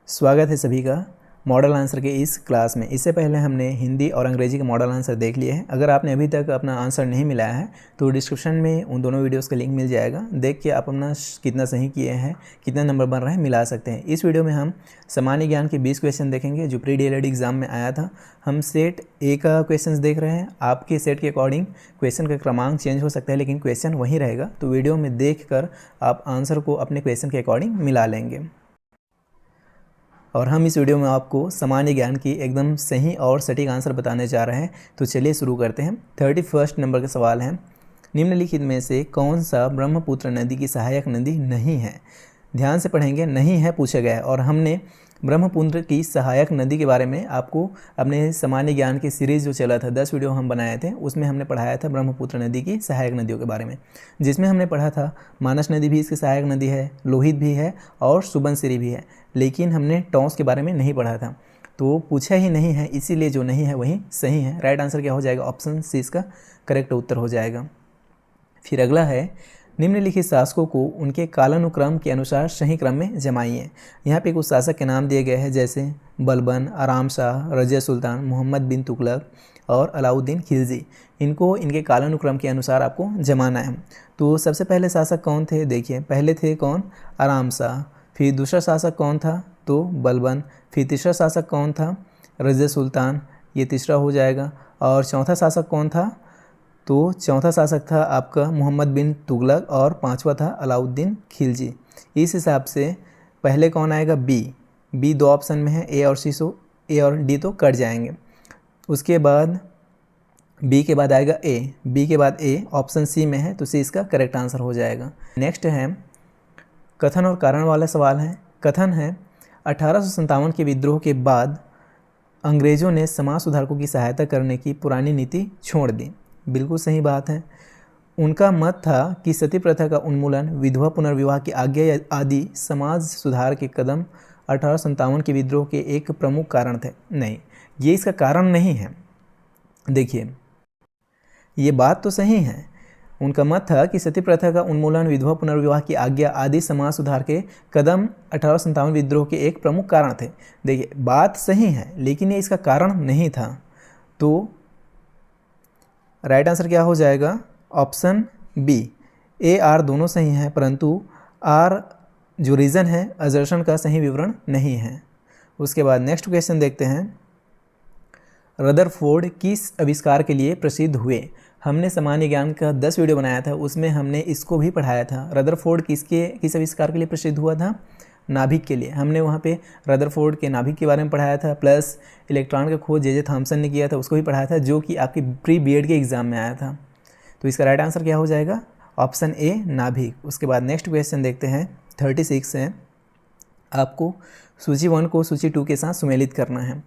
स्वागत है सभी का मॉडल आंसर के इस क्लास में। इससे पहले हमने हिंदी और अंग्रेजी के मॉडल आंसर देख लिए हैं। अगर आपने अभी तक अपना आंसर नहीं मिलाया है तो डिस्क्रिप्शन में उन दोनों वीडियोस का लिंक मिल जाएगा। देख के आप अपना कितना सही किए हैं, कितना नंबर बन रहा है, मिला सकते हैं। इस वीडियो में हम सामान्य ज्ञान के 20 क्वेश्चन देखेंगे जो प्री डीएलएड एग्जाम में आया था। हम सेट ए का क्वेश्चन देख रहे हैं। आपके सेट के अकॉर्डिंग क्वेश्चन का क्रमांक चेंज हो सकता है लेकिन क्वेश्चन वही रहेगा, तो वीडियो में देख कर आप आंसर को अपने क्वेश्चन के अकॉर्डिंग मिला लेंगे। और हम इस वीडियो में आपको सामान्य ज्ञान की एकदम सही और सटीक आंसर बताने जा रहे हैं। तो चलिए शुरू करते हैं। 31 नंबर का सवाल है, निम्नलिखित में से कौन सा ब्रह्मपुत्र नदी की सहायक नदी नहीं है? ध्यान से पढ़ेंगे, नहीं है पूछा गया है। और हमने ब्रह्मपुत्र की सहायक नदी के बारे में आपको अपने सामान्य ज्ञान की सीरीज़ जो चला था 10 वीडियो हम बनाए थे, उसमें हमने पढ़ाया था ब्रह्मपुत्र नदी की सहायक नदियों के बारे में, जिसमें हमने पढ़ा था मानस नदी भी इसकी सहायक नदी है, लोहित भी है और सुबनसिरी भी है। लेकिन हमने टॉन्स के बारे में नहीं पढ़ा था, तो पूछा ही नहीं है, इसीलिए जो नहीं है वही सही है। राइट आंसर क्या हो जाएगा? ऑप्शन सी इसका करेक्ट उत्तर हो जाएगा। फिर अगला है, निम्नलिखित शासकों को उनके कालानुक्रम के अनुसार सही क्रम में जमाइए। यहाँ पे कुछ शासक के नाम दिए गए हैं, जैसे बलबन, आराम शाह, रजिया सुल्तान, मोहम्मद बिन तुगलक और अलाउद्दीन खिलजी। इनको इनके कालानुक्रम के अनुसार आपको जमाना है। तो सबसे पहले शासक कौन थे? देखिए, पहले थे कौन? आराम शाह। फिर दूसरा शासक कौन था? तो बलबन। फिर तीसरा शासक कौन था? रजिया सुल्तान, ये तीसरा हो जाएगा। और चौथा शासक कौन था? तो चौथा शासक था आपका मोहम्मद बिन तुगलक और पांचवा था अलाउद्दीन खिलजी। इस हिसाब से पहले कौन आएगा? बी दो ऑप्शन में है, ए और सी, सो ए और डी तो कट जाएंगे। उसके बाद बी के बाद आएगा ए, बी के बाद ए, ऑप्शन सी में है तो सी इसका करेक्ट आंसर हो जाएगा। नेक्स्ट है कथन और कारण वाला सवाल है। कथन है, 1857 के विद्रोह के बाद अंग्रेज़ों ने समाज सुधारकों की सहायता करने की पुरानी नीति छोड़ दी। बिल्कुल सही बात है। उनका मत था कि सती प्रथा का उन्मूलन, विधवा पुनर्विवाह की आज्ञा आदि समाज सुधार के कदम 1857 के विद्रोह के एक प्रमुख कारण थे। नहीं, ये इसका कारण नहीं है। देखिए, ये बात तो सही है। उनका मत था कि सती प्रथा का उन्मूलन, विधवा पुनर्विवाह की आज्ञा आदि समाज सुधार के कदम 1857 विद्रोह के एक प्रमुख कारण थे। देखिए, बात सही है लेकिन ये इसका कारण नहीं था। तो राइट आंसर क्या हो जाएगा? Option B. ए आर दोनों सही हैं, परंतु आर जो रीज़न है असर्शन का सही विवरण नहीं है। उसके बाद नेक्स्ट क्वेश्चन देखते हैं। रदरफोर्ड किस आविष्कार के लिए प्रसिद्ध हुए? हमने सामान्य ज्ञान का 10 वीडियो बनाया था, उसमें हमने इसको भी पढ़ाया था। रदरफोर्ड किस आविष्कार के लिए प्रसिद्ध हुआ था? नाभिक के लिए। हमने वहाँ पे रदरफोर्ड के नाभिक के बारे में पढ़ाया था, प्लस इलेक्ट्रॉन का खोज जे थॉमसन ने किया था, उसको भी पढ़ाया था, जो कि आपके प्री बीएड के एग्जाम में आया था। तो इसका राइट आंसर क्या हो जाएगा? ऑप्शन ए, नाभिक। उसके बाद नेक्स्ट क्वेश्चन देखते हैं। 36 है, आपको सूची 1 को सूची 2 के साथ सुमेलित करना है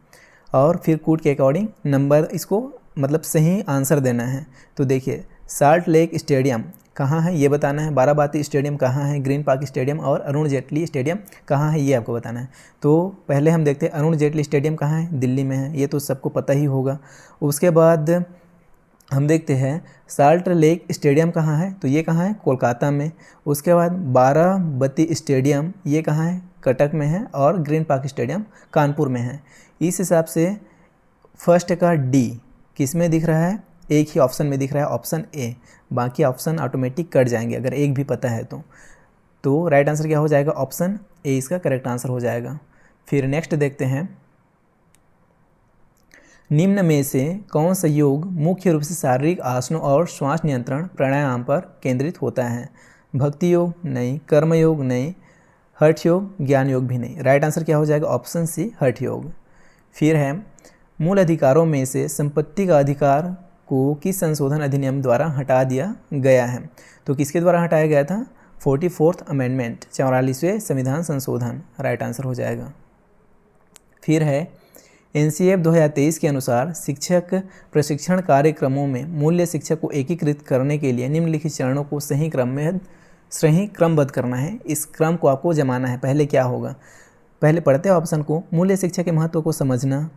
और फिर कूट के अकॉर्डिंग नंबर इसको मतलब सही आंसर देना है। तो देखिए, साल्ट लेक स्टेडियम कहाँ है ये बताना है, बाराबाती स्टेडियम कहाँ है, ग्रीन पार्क स्टेडियम और अरुण जेटली स्टेडियम कहाँ है ये आपको बताना है। तो पहले हम देखते हैं अरुण जेटली स्टेडियम कहाँ है? दिल्ली में है, ये तो सबको पता ही होगा। उसके बाद हम देखते हैं साल्ट लेक स्टेडियम कहाँ है? तो ये कहाँ है? कोलकाता में। उसके बाद बाराबती स्टेडियम ये कहाँ है? कटक में है। और ग्रीन पार्क स्टेडियम कानपुर में है। इस हिसाब से फर्स्ट का डी किस में दिख रहा है? एक ही ऑप्शन में दिख रहा है, ऑप्शन ए। बाकी ऑप्शन ऑटोमेटिक कट जाएंगे अगर एक भी पता है तो राइट आंसर क्या हो जाएगा? ऑप्शन ए इसका करेक्ट आंसर हो जाएगा। फिर नेक्स्ट देखते हैं, निम्न में से कौन सा योग मुख्य रूप से शारीरिक आसनों और श्वास नियंत्रण प्राणायाम पर केंद्रित होता है? भक्ति योग नहीं, कर्म योग नहीं, हठ योग, ज्ञान योग भी नहीं। राइट आंसर क्या हो जाएगा? ऑप्शन सी, हठ योग। फिर है, मूल अधिकारों में से संपत्ति का अधिकार को किस संशोधन अधिनियम द्वारा हटा दिया गया है? तो किसके द्वारा हटाया गया था? 44th अमेंडमेंट, 44वें संविधान संशोधन। राइट आंसर हो जाएगा। फिर है, एनसीएफ 2023 के अनुसार शिक्षक प्रशिक्षण कार्यक्रमों में मूल्य शिक्षा को एकीकृत करने के लिए निम्नलिखित चरणों को सही क्रमबद्ध करना है। इस क्रम को आपको जमाना है। पहले क्या होगा? पहले पढ़ते हैं ऑप्शन को। मूल्य शिक्षा के महत्व को समझना,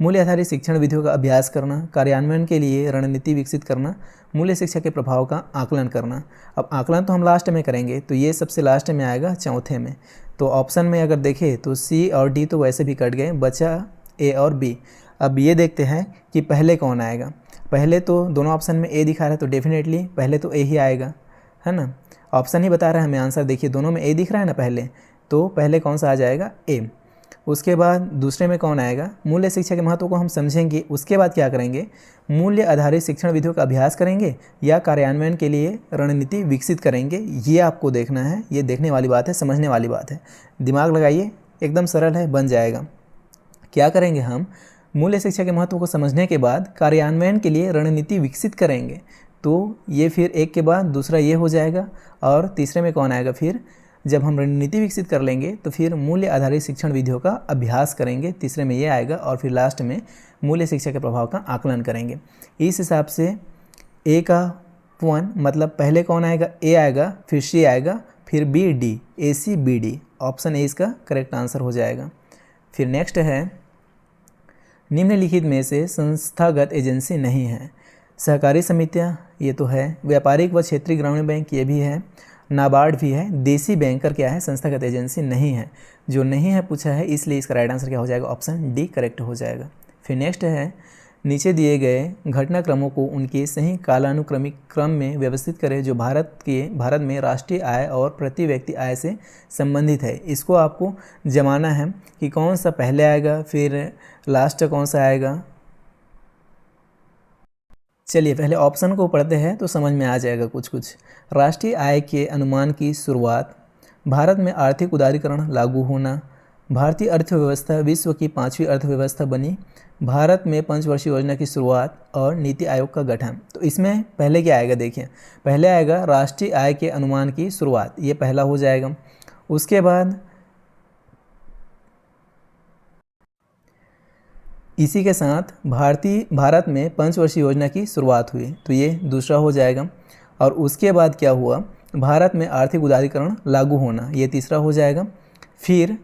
मूल्य आधारित शिक्षण विधियों का अभ्यास करना, कार्यान्वयन के लिए रणनीति विकसित करना, मूल्य शिक्षा के प्रभाव का आकलन करना। अब आकलन तो हम लास्ट में करेंगे, तो ये सबसे लास्ट में आएगा, चौथे में। तो ऑप्शन में अगर देखें तो सी और डी तो वैसे भी कट गए, बचा ए और बी। अब ये देखते हैं कि पहले कौन आएगा। पहले तो दोनों ऑप्शन में ए दिखा रहा है तो डेफिनेटली पहले तो ए ही आएगा, है ना। ऑप्शन ही बता रहा है हमें आंसर, देखिए दोनों में ए दिख रहा है ना पहले, तो पहले कौन सा आ जाएगा, ए। उसके बाद दूसरे में कौन आएगा, मूल्य शिक्षा के महत्व को हम समझेंगे। उसके बाद क्या करेंगे, मूल्य आधारित शिक्षण विधियों का अभ्यास करेंगे या कार्यान्वयन के लिए रणनीति विकसित करेंगे। ये आपको देखना है, ये देखने वाली बात है, समझने वाली बात है। दिमाग लगाइए, एकदम सरल है, बन जाएगा। क्या करेंगे हम, मूल्य शिक्षा के महत्व को समझने के बाद कार्यान्वयन के लिए रणनीति विकसित करेंगे। तो ये फिर एक के बाद दूसरा ये हो जाएगा। और तीसरे में कौन आएगा, फिर जब हम रणनीति विकसित कर लेंगे तो फिर मूल्य आधारित शिक्षण विधियों का अभ्यास करेंगे, तीसरे में ये आएगा। और फिर लास्ट में मूल्य शिक्षा के प्रभाव का आकलन करेंगे। इस हिसाब से ए का 1 मतलब पहले कौन आएगा, ए आएगा, फिर सी आएगा, फिर B D, A C B D. Option A इसका करेक्ट आंसर हो जाएगा। फिर नेक्स्ट है, निम्नलिखित में से संस्थागत एजेंसी नहीं है। सहकारी समितियां, ये तो है। व्यापारिक व क्षेत्रीय ग्रामीण बैंक, ये भी है। नाबार्ड भी है। देसी बैंकर क्या है, संस्थागत एजेंसी नहीं है। जो नहीं है पूछा है, इसलिए इसका राइट आंसर क्या हो जाएगा, ऑप्शन डी करेक्ट हो जाएगा। फिर नेक्स्ट है, नीचे दिए गए घटनाक्रमों को उनके सही कालानुक्रमिक क्रम में व्यवस्थित करें जो भारत में राष्ट्रीय आय और प्रति व्यक्ति आय से संबंधित है। इसको आपको जमाना है कि कौन सा पहले आएगा, फिर लास्ट कौन सा आएगा। चलिए पहले ऑप्शन को पढ़ते हैं तो समझ में आ जाएगा कुछ कुछ। राष्ट्रीय आय के अनुमान की शुरुआत, भारत में आर्थिक उदारीकरण लागू होना, भारतीय अर्थव्यवस्था विश्व की 5वीं अर्थव्यवस्था बनी, भारत में पंचवर्षीय योजना की शुरुआत और नीति आयोग का गठन। तो इसमें पहले क्या आएगा, देखिए पहले आएगा राष्ट्रीय आय के अनुमान की शुरुआत, ये पहला हो जाएगा। उसके बाद इसी के साथ भारत में पंचवर्षीय योजना की शुरुआत हुई, तो ये दूसरा हो जाएगा। और उसके बाद क्या हुआ, भारत में आर्थिक उदारीकरण लागू होना, ये तीसरा हो जाएगा। फिर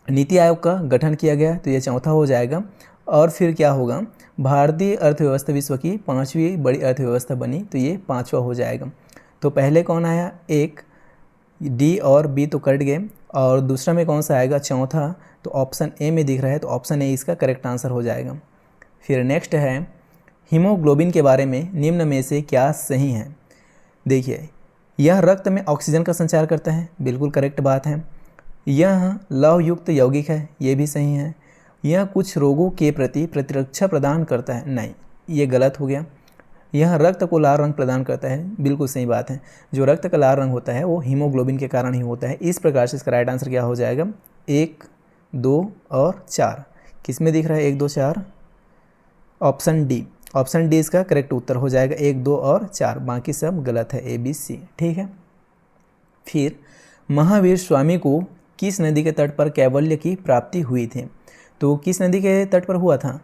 नीति आयोग का गठन किया गया, तो ये चौथा हो जाएगा। और फिर क्या होगा, भारतीय अर्थव्यवस्था विश्व की 5वीं बड़ी अर्थव्यवस्था बनी, तो ये 5वां हो जाएगा। तो पहले कौन आया, एक, डी और बी तो कट गए। और दूसरा में कौन सा आएगा, चौथा, तो ऑप्शन ए में दिख रहा है, तो ऑप्शन ए इसका करेक्ट आंसर हो जाएगा। फिर नेक्स्ट है, हीमोग्लोबिन के बारे में निम्न में से क्या सही है। देखिए यह रक्त में ऑक्सीजन का संचार करता है, बिल्कुल करेक्ट बात है। यह लौह युक्त यौगिक है, ये भी सही है। यह कुछ रोगों के प्रति प्रतिरक्षा प्रदान करता है, नहीं ये गलत हो गया। यह रक्त को लाल रंग प्रदान करता है, बिल्कुल सही बात है। जो रक्त का लाल रंग होता है वो हीमोग्लोबिन के कारण ही होता है। इस प्रकार से इसका राइट आंसर क्या हो जाएगा, 1, 2 और 4। किस में दिख रहा है 1, 2, 4, ऑप्शन डी। ऑप्शन डी इसका करेक्ट उत्तर हो जाएगा, 1, 2 और 4, बाकी सब गलत है, ए बी सी, ठीक है। फिर महावीर स्वामी को किस नदी के तट पर कैवल्य की प्राप्ति हुई थी। तो किस नदी के तट पर हुआ था,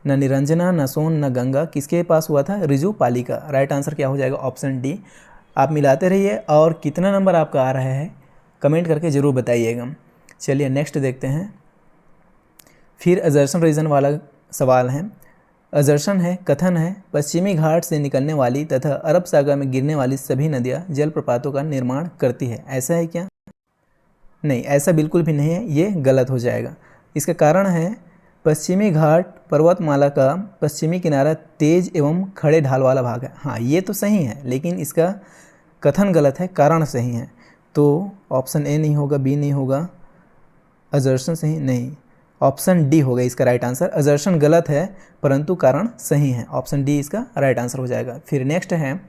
न निरंजना, न सोन, न गंगा, किसके पास हुआ था, ऋजुपाली का। राइट आंसर क्या हो जाएगा, ऑप्शन डी। आप मिलाते रहिए और कितना नंबर आपका आ रहा है कमेंट करके ज़रूर बताइएगा। चलिए नेक्स्ट देखते हैं। फिर अजर्सन रीजन वाला सवाल है। अजर्सन है, कथन है, पश्चिमी घाट से निकलने वाली तथा अरब सागर में गिरने वाली सभी नदियाँ जलप्रपातों का निर्माण करती है, ऐसा है क्या। नहीं, ऐसा बिल्कुल भी नहीं है, ये गलत हो जाएगा। इसका कारण है पश्चिमी घाट पर्वतमाला का पश्चिमी किनारा तेज एवं खड़े ढाल वाला भाग है। हाँ ये तो सही है, लेकिन इसका कथन गलत है, कारण सही है। तो ऑप्शन ए नहीं होगा, बी नहीं होगा, अजर्सन सही नहीं, ऑप्शन डी होगा इसका राइट आंसर। अजर्सन गलत है परंतु कारण सही है, ऑप्शन डी इसका राइट आंसर हो जाएगा। फिर नेक्स्ट है,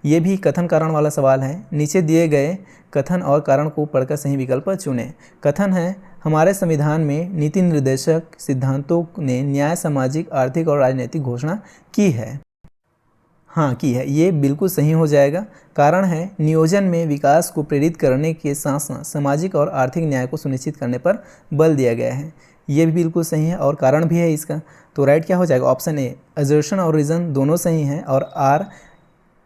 ये भी कथन कारण वाला सवाल है। नीचे दिए गए कथन और कारण को पढ़कर सही विकल्प चुनें। कथन है, हमारे संविधान में नीति निर्देशक सिद्धांतों ने न्याय, सामाजिक, आर्थिक और राजनीतिक घोषणा की है। हाँ की है, ये बिल्कुल सही हो जाएगा। कारण है, नियोजन में विकास को प्रेरित करने के साथ साथ सामाजिक और आर्थिक न्याय को सुनिश्चित करने पर बल दिया गया है, ये भी बिल्कुल सही है और कारण भी है इसका। तो राइट क्या हो जाएगा, ऑप्शन ए। अजर्सन और रीजन दोनों सही हैं और आर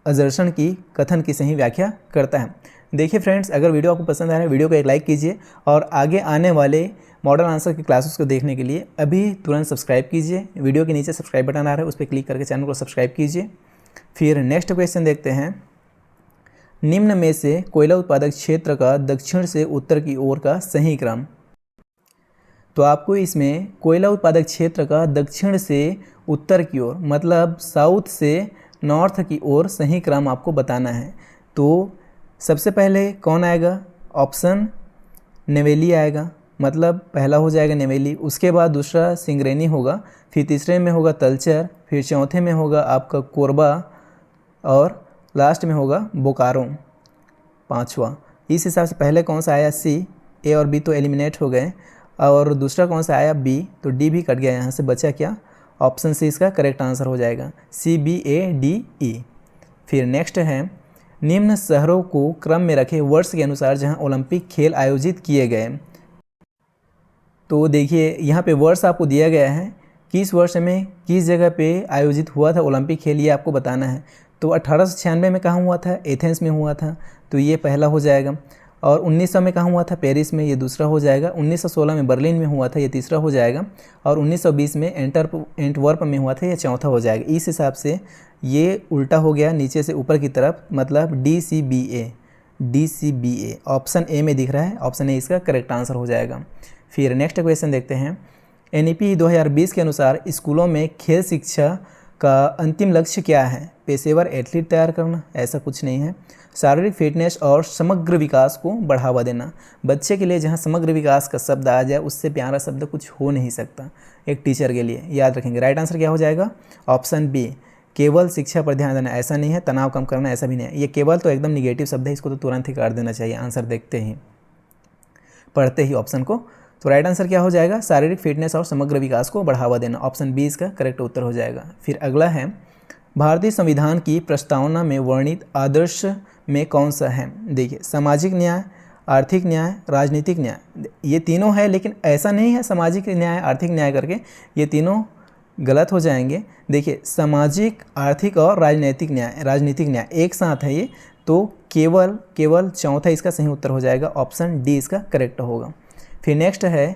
अजर्सन की कथन की सही व्याख्या करता है। देखिए फ्रेंड्स, अगर वीडियो आपको पसंद आया है वीडियो को एक लाइक कीजिए और आगे आने वाले मॉडल आंसर की क्लासेस को देखने के लिए अभी तुरंत सब्सक्राइब कीजिए। वीडियो के नीचे सब्सक्राइब बटन आ रहा है, उस पर क्लिक करके चैनल को सब्सक्राइब कीजिए। फिर नेक्स्ट क्वेश्चन देखते हैं। निम्न में से कोयला उत्पादक क्षेत्र का दक्षिण से उत्तर की ओर का सही क्रम। तो आपको इसमें कोयला उत्पादक क्षेत्र का दक्षिण से उत्तर की ओर मतलब साउथ से नॉर्थ की ओर सही क्रम आपको बताना है। तो सबसे पहले कौन आएगा? ऑप्शन नेवेली आएगा, मतलब पहला हो जाएगा नेवेली, उसके बाद दूसरा सिंगरेनी होगा, फिर तीसरे में होगा तलचर, फिर चौथे में होगा आपका कोरबा और लास्ट में होगा बोकारो पांचवा। इस हिसाब से पहले कौन सा आया? सी। ए और बी तो एलिमिनेट हो गए और दूसरा कौन सा आया? बी, तो डी भी कट गया, यहाँ से बचा क्या? ऑप्शन सी इसका करेक्ट आंसर हो जाएगा, C B A D E. फिर नेक्स्ट है निम्न शहरों को क्रम में रखे वर्ष के अनुसार जहां ओलंपिक खेल आयोजित किए गए। तो देखिए यहाँ पे वर्ष आपको दिया गया है, किस वर्ष में किस जगह पे आयोजित हुआ था ओलंपिक खेल, ये आपको बताना है। तो 1896 में कहाँ हुआ था? एथेंस में हुआ था, तो ये पहला हो जाएगा। और 1900 में कहाँ हुआ था? पेरिस में, ये दूसरा हो जाएगा। 1916 में बर्लिन में हुआ था, ये तीसरा हो जाएगा। और 1920 में एंटवर्प में हुआ था, ये चौथा हो जाएगा। इस हिसाब से ये उल्टा हो गया नीचे से ऊपर की तरफ, मतलब DCBA ऑप्शन ए में दिख रहा है, ऑप्शन ए इसका करेक्ट आंसर हो जाएगा। फिर नेक्स्ट क्वेश्चन देखते हैं। NEP 2020 के अनुसार स्कूलों में खेल शिक्षा का अंतिम लक्ष्य क्या है? पेशेवर एथलीट तैयार करना? ऐसा कुछ नहीं है। शारीरिक फिटनेस और समग्र विकास को बढ़ावा देना। बच्चे के लिए जहाँ समग्र विकास का शब्द आ जाए उससे प्यारा शब्द कुछ हो नहीं सकता एक टीचर के लिए, याद रखेंगे। राइट आंसर क्या हो जाएगा? ऑप्शन बी, केवल शिक्षा पर ध्यान देना। ऐसा नहीं है, तनाव कम करना ऐसा भी नहीं है। ये केवल तो एकदम निगेटिव शब्द है, इसको तो तुरंत ही काट देना चाहिए आंसर देखते ही, पढ़ते ही ऑप्शन को। तो राइट आंसर क्या हो जाएगा? शारीरिक फिटनेस और समग्र विकास को बढ़ावा देना, ऑप्शन बी इसका करेक्ट उत्तर हो जाएगा। फिर अगला है भारतीय संविधान की प्रस्तावना में वर्णित आदर्श में कौन सा है? देखिए सामाजिक न्याय, आर्थिक न्याय, राजनीतिक न्याय, ये तीनों है, लेकिन ऐसा नहीं है सामाजिक न्याय आर्थिक न्याय करके, ये तीनों गलत हो जाएंगे। देखिए सामाजिक, आर्थिक और राजनीतिक न्याय एक साथ है ये, तो केवल चौथा इसका सही उत्तर हो जाएगा, ऑप्शन डी इसका करेक्ट होगा। फिर नेक्स्ट है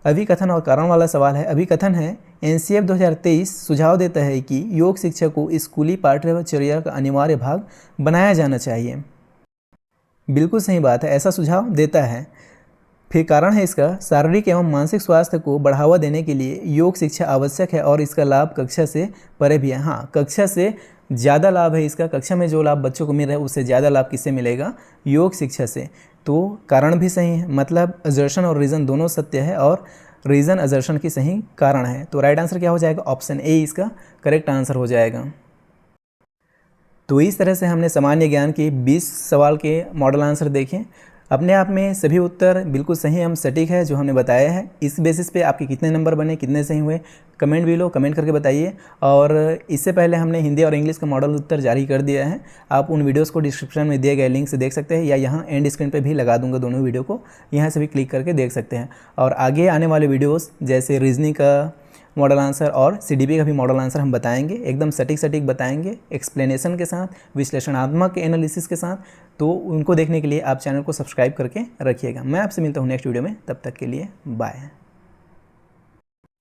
अभिकथन और कारण वाला सवाल है। अभिकथन है NCF 2023 सुझाव देता है कि योग शिक्षा को स्कूली पाठ्यचर्या का अनिवार्य भाग बनाया जाना चाहिए। बिल्कुल सही बात है, ऐसा सुझाव देता है। फिर कारण है इसका शारीरिक एवं मानसिक स्वास्थ्य को बढ़ावा देने के लिए योग शिक्षा आवश्यक है और इसका लाभ कक्षा से परे भी है। हाँ, कक्षा से ज़्यादा लाभ है इसका, कक्षा में जो लाभ बच्चों को मिल रहा है उससे ज़्यादा लाभ किससे मिलेगा? योग शिक्षा से। तो कारण भी सही है, मतलब असर्शन और रीज़न दोनों सत्य है और रीज़न असर्शन की सही कारण है। तो राइट आंसर क्या हो जाएगा? ऑप्शन ए इसका करेक्ट आंसर हो जाएगा। तो इस तरह से हमने सामान्य ज्ञान के 20 सवाल के मॉडल आंसर देखे। अपने आप में सभी उत्तर बिल्कुल सही एवं सटीक है जो हमने बताया है। इस बेसिस पे आपके कितने नंबर बने, कितने सही हुए, कमेंट भी लो, कमेंट करके बताइए। और इससे पहले हमने हिंदी और इंग्लिश का मॉडल उत्तर जारी कर दिया है, आप उन वीडियोस को डिस्क्रिप्शन में दिए गए लिंक से देख सकते हैं, या यहाँ एंड स्क्रीन पे भी लगा दूंगा दोनों वीडियो को, यहाँ से भी क्लिक करके देख सकते हैं। और आगे आने वाले वीडियोज़ जैसे रीजनिंग का मॉडल आंसर और CDP का भी मॉडल आंसर हम बताएंगे, एकदम सटीक बताएंगे, एक्सप्लेनेशन के साथ, विश्लेषणात्मक एनालिसिस के साथ। तो उनको देखने के लिए आप चैनल को सब्सक्राइब करके रखिएगा। मैं आपसे मिलता हूँ नेक्स्ट वीडियो में, तब तक के लिए बाय।